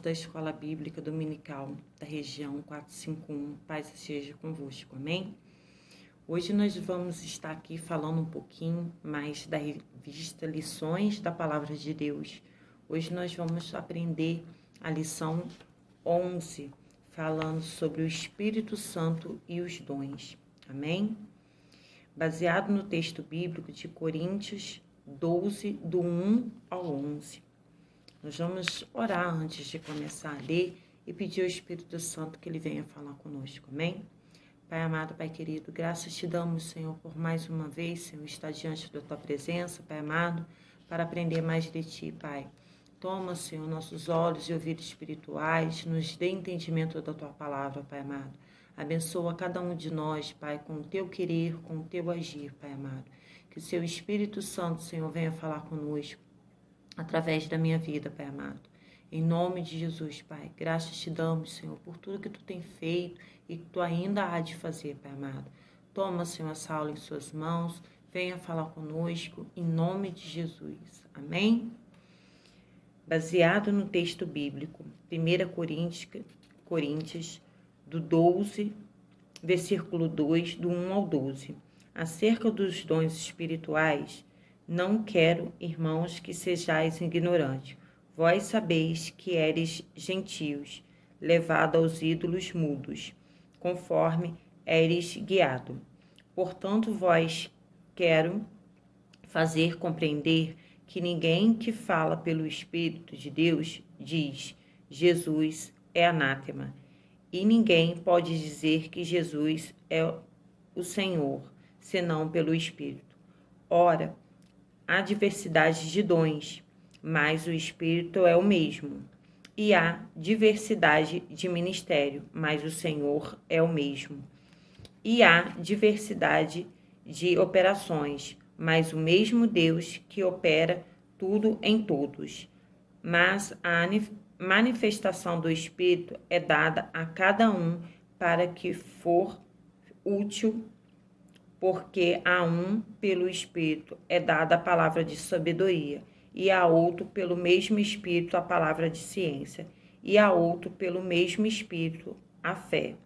da Escola Bíblica Dominical da região 451, paz seja convosco, amém? Hoje nós vamos estar aqui falando um pouquinho mais da revista Lições da Palavra de Deus. Hoje nós vamos aprender a lição 11, falando sobre o Espírito Santo e os dons, amém? Baseado no texto bíblico de Coríntios 12, do 1 ao 11. Nós vamos orar antes de começar a ler e pedir ao Espírito Santo que ele venha falar conosco, amém? Pai amado, Pai querido, graças te damos, Senhor, por mais uma vez, Senhor, estar diante da tua presença, Pai amado, para aprender mais de ti, Pai. Toma, Senhor, nossos olhos e ouvidos espirituais, nos dê entendimento da tua palavra, Pai amado. Abençoa cada um de nós, Pai, com o teu querer, com o teu agir, Pai amado. Que o seu Espírito Santo, Senhor, venha falar conosco através da minha vida, Pai amado. Em nome de Jesus, Pai, graças te damos, Senhor, por tudo que tu tem feito e que tu ainda há de fazer, Pai amado. Toma, Senhor, essa aula em suas mãos, venha falar conosco, em nome de Jesus. Amém? Baseado no texto bíblico, 1 Coríntios, do 12, versículo 2, do 1 ao 12. Acerca dos dons espirituais, não quero, irmãos, que sejais ignorantes. Vós sabeis que eres gentios, levado aos ídolos mudos, conforme eres guiado. Portanto, vós quero fazer compreender que ninguém que fala pelo Espírito de Deus diz Jesus é anátema, e ninguém pode dizer que Jesus é o Senhor, senão pelo Espírito. Ora, há diversidade de dons, mas o Espírito é o mesmo. E há diversidade de ministério, mas o Senhor é o mesmo. E há diversidade de operações, mas o mesmo Deus que opera tudo em todos. Mas a manifestação do Espírito é dada a cada um para que for útil, porque a um, pelo Espírito, é dada a palavra de sabedoria, e a outro, pelo mesmo Espírito, a palavra de ciência, e a outro, pelo mesmo Espírito, a fé,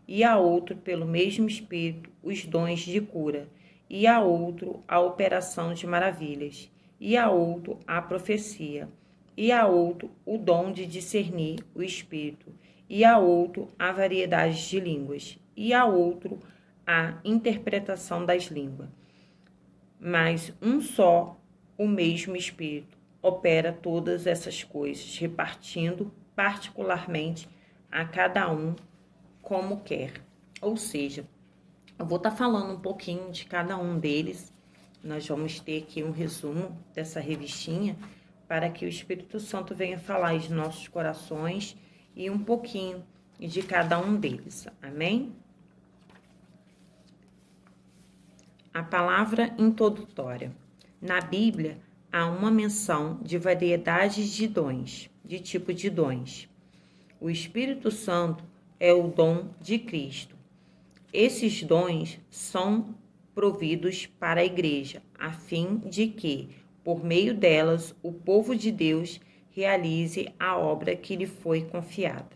e a outro, pelo mesmo Espírito, os dons de cura, e a outro, a operação de maravilhas, e a outro, a profecia, e a outro, o dom de discernir o Espírito, e a outro, a variedade de línguas, e a outro, a interpretação das línguas. Mas um só, o mesmo Espírito, opera todas essas coisas, repartindo particularmente a cada um como quer. Ou seja, eu vou estar falando um pouquinho de cada um deles. Nós vamos ter aqui um resumo dessa revistinha para que o Espírito Santo venha falar de nossos corações e um pouquinho de cada um deles. Amém? A palavra introdutória. Na Bíblia, há uma menção de variedades de dons, de tipo de dons. O Espírito Santo é o dom de Cristo. Esses dons são providos para a igreja, a fim de que, por meio delas, o povo de Deus realize a obra que lhe foi confiada.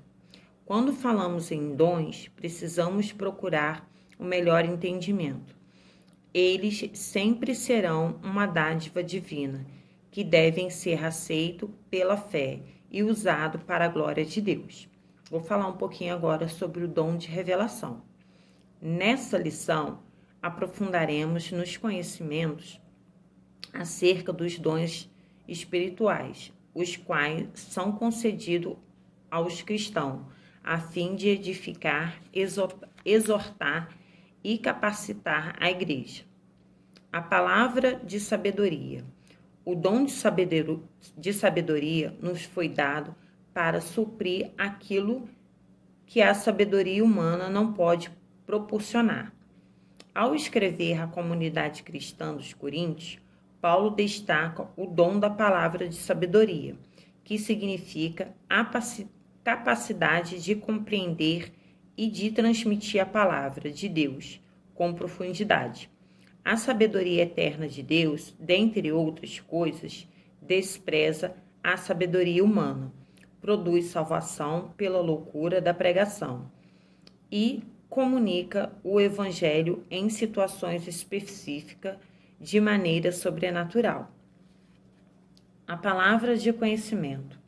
Quando falamos em dons, precisamos procurar o melhor entendimento. Eles sempre serão uma dádiva divina, que devem ser aceitos pela fé e usados para a glória de Deus. Vou falar um pouquinho agora sobre o dom de revelação. Nessa lição, aprofundaremos nos conhecimentos acerca dos dons espirituais, os quais são concedidos aos cristãos, a fim de edificar, exortar e capacitar a igreja. A palavra de sabedoria. O dom de sabedoria nos foi dado para suprir aquilo que a sabedoria humana não pode proporcionar. Ao escrever à comunidade cristã dos Coríntios, Paulo destaca o dom da palavra de sabedoria, que significa a capacidade de compreender e de transmitir a palavra de Deus com profundidade. A sabedoria eterna de Deus, dentre outras coisas, despreza a sabedoria humana, produz salvação pela loucura da pregação e comunica o evangelho em situações específicas de maneira sobrenatural. A palavra de conhecimento.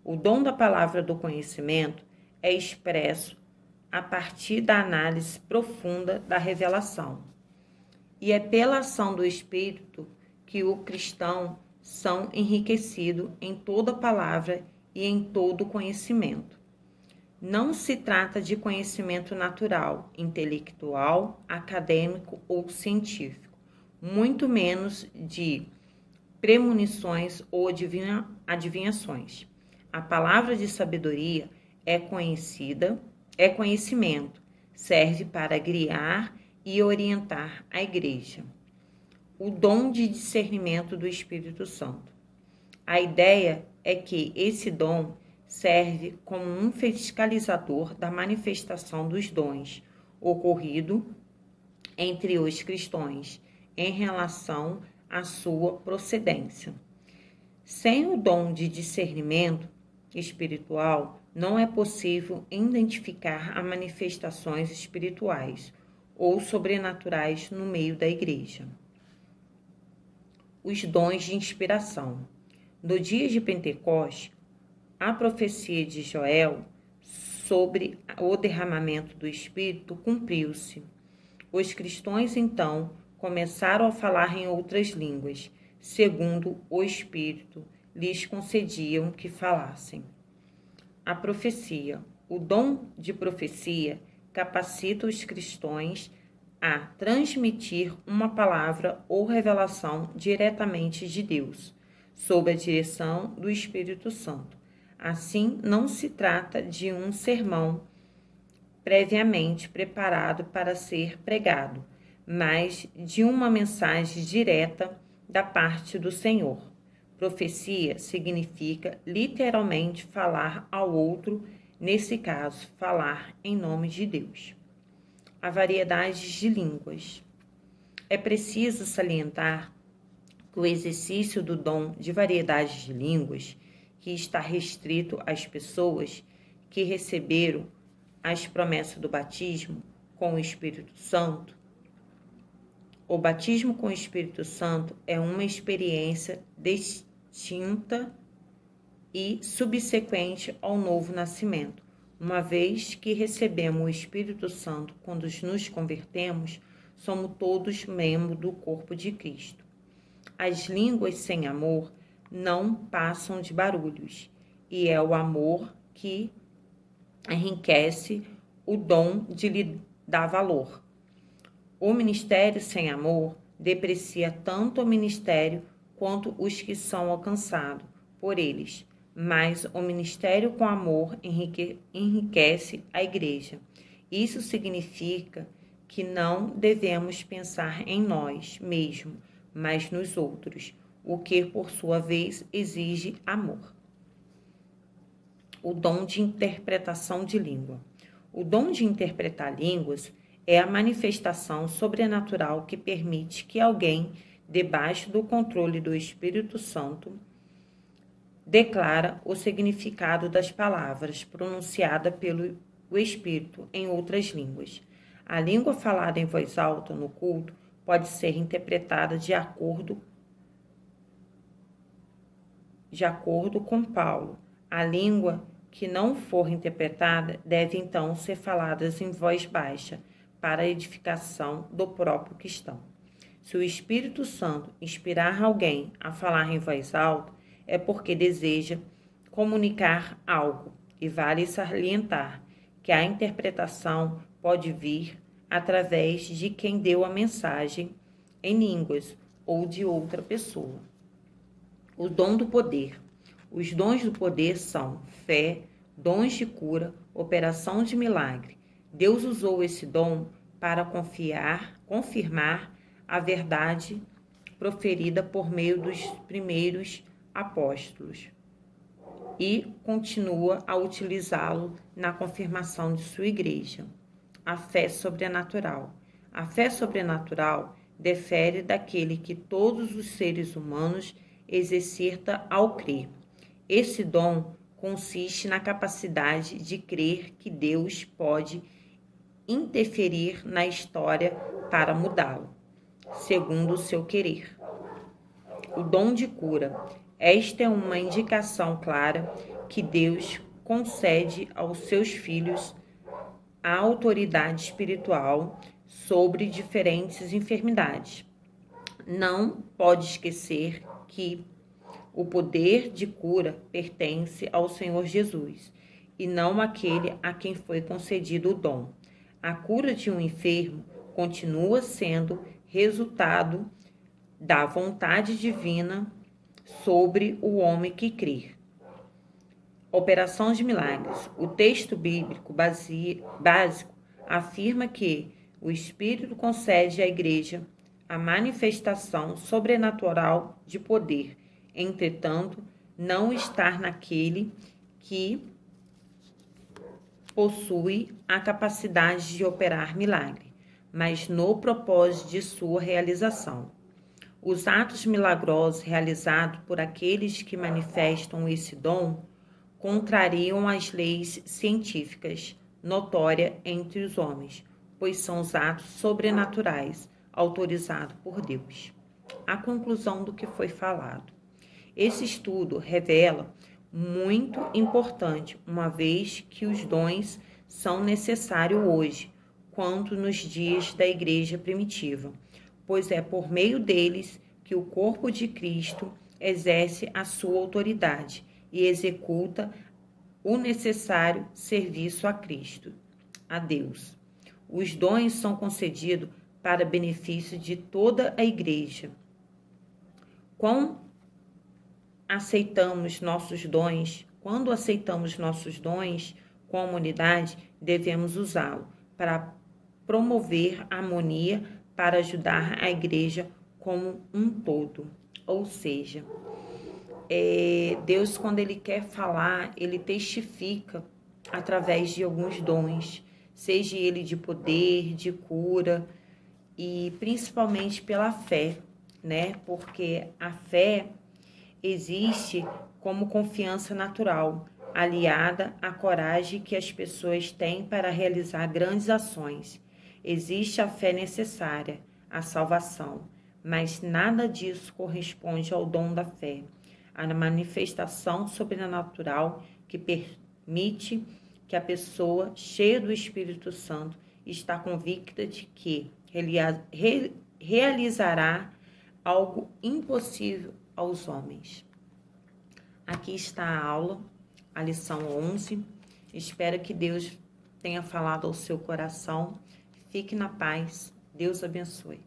O dom da palavra do conhecimento é expresso a partir da análise profunda da revelação. E é pela ação do Espírito que o cristão são enriquecidos em toda palavra e em todo conhecimento. Não se trata de conhecimento natural, intelectual, acadêmico ou científico, muito menos de premonições ou adivinhações. A palavra de sabedoria é conhecimento, serve para guiar e orientar a igreja. O dom de discernimento do Espírito Santo. A ideia é que esse dom serve como um fiscalizador da manifestação dos dons ocorrido entre os cristãos em relação à sua procedência. Sem o dom de discernimento espiritual, não é possível identificar as manifestações espirituais ou sobrenaturais no meio da igreja. Os dons de inspiração. No dia de Pentecostes, a profecia de Joel sobre o derramamento do Espírito cumpriu-se. Os cristãos, então, começaram a falar em outras línguas, segundo o Espírito lhes concediam que falassem. A profecia. O dom de profecia capacita os cristãos a transmitir uma palavra ou revelação diretamente de Deus, sob a direção do Espírito Santo. Assim, não se trata de um sermão previamente preparado para ser pregado, mas de uma mensagem direta da parte do Senhor. Profecia significa literalmente falar ao outro, nesse caso, falar em nome de Deus. A variedade de línguas. É preciso salientar que o exercício do dom de variedade de línguas, que está restrito às pessoas que receberam as promessas do batismo com o Espírito Santo. O batismo com o Espírito Santo é uma experiência distinta e subsequente ao novo nascimento. Uma vez que recebemos o Espírito Santo quando nos convertemos, somos todos membros do corpo de Cristo. As línguas sem amor não passam de barulhos, e é o amor que enriquece o dom de lhe dar valor. O ministério sem amor deprecia tanto o ministério quanto os que são alcançados por eles, mas o ministério com amor enriquece a igreja. Isso significa que não devemos pensar em nós mesmos, mas nos outros, o que, por sua vez, exige amor. O dom de interpretação de língua. O dom de interpretar línguas é a manifestação sobrenatural que permite que alguém, debaixo do controle do Espírito Santo, declara o significado das palavras pronunciadas pelo Espírito em outras línguas. A língua falada em voz alta no culto pode ser interpretada de acordo com Paulo. A língua que não for interpretada deve então ser falada em voz baixa, para a edificação do próprio cristão. Se o Espírito Santo inspirar alguém a falar em voz alta, é porque deseja comunicar algo, e vale salientar que a interpretação pode vir através de quem deu a mensagem em línguas ou de outra pessoa. O dom do poder. Os dons do poder são fé, dons de cura, operação de milagre. Deus usou esse dom para confirmar a verdade proferida por meio dos primeiros apóstolos e continua a utilizá-lo na confirmação de sua igreja. A fé sobrenatural. A fé sobrenatural difere daquele que todos os seres humanos exercita ao crer. Esse dom consiste na capacidade de crer que Deus pode interferir na história para mudá-lo, segundo o seu querer. O dom de cura. Esta é uma indicação clara que Deus concede aos seus filhos a autoridade espiritual sobre diferentes enfermidades. Não pode esquecer que o poder de cura pertence ao Senhor Jesus e não àquele a quem foi concedido o dom. A cura de um enfermo continua sendo resultado da vontade divina sobre o homem que crê. Operação de milagres. O texto bíblico básico afirma que o Espírito concede à igreja a manifestação sobrenatural de poder. Entretanto, não está naquele que possui a capacidade de operar milagre, mas no propósito de sua realização. Os atos milagrosos realizados por aqueles que manifestam esse dom contrariam as leis científicas notórias entre os homens, pois são os atos sobrenaturais autorizados por Deus. A conclusão do que foi falado. Esse estudo revela muito importante, uma vez que os dons são necessários hoje, quanto nos dias da igreja primitiva, pois é por meio deles que o corpo de Cristo exerce a sua autoridade e executa o necessário serviço a Cristo, a Deus. Os dons são concedidos para benefício de toda a igreja. Quando aceitamos nossos dons com a humanidade, devemos usá-lo para promover a harmonia, para ajudar a igreja como um todo. Ou seja, Deus, quando Ele quer falar, Ele testifica através de alguns dons, seja ele de poder, de cura, e principalmente pela fé, né? Porque a fé existe como confiança natural, aliada à coragem que as pessoas têm para realizar grandes ações. Existe a fé necessária, a salvação, mas nada disso corresponde ao dom da fé, a manifestação sobrenatural que permite que a pessoa, cheia do Espírito Santo, está convicta de que realizará algo impossível aos homens. Aqui está a aula, a lição 11. Espero que Deus tenha falado ao seu coração. Fique na paz. Deus abençoe.